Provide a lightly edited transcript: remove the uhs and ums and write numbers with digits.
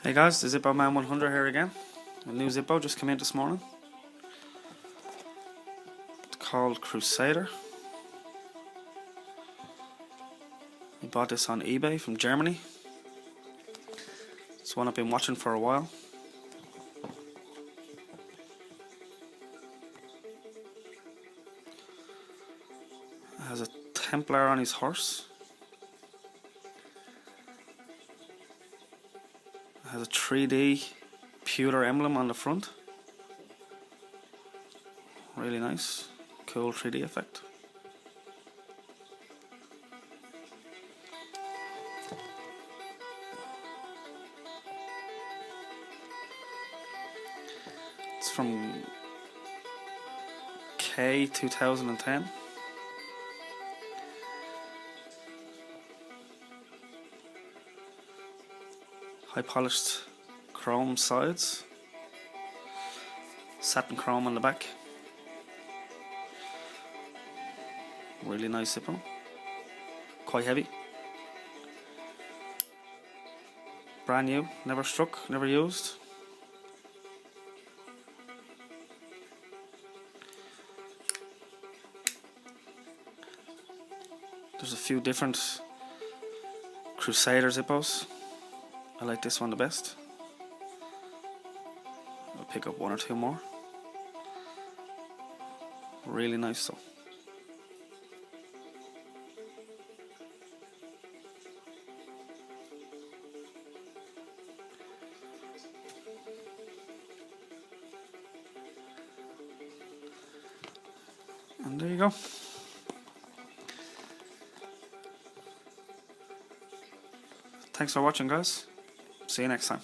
Hey guys, the Zippo Man 100 here again. A new Zippo just came in this morning. It's called Crusader. I bought this on eBay from Germany. It's one I've been watching for a while. It has a Templar on his horse. It has a 3D pewter emblem on the front. Really nice, cool 3D effect. It's from K 2010. High polished chrome sides, satin chrome on the back. Really nice zippo, quite heavy. Brand new, never struck, never used. There's a few different Crusader zippos. I like this one the best. I'll pick up one or two more. Really nice though. And there you go. Thanks for watching, guys. See you next time.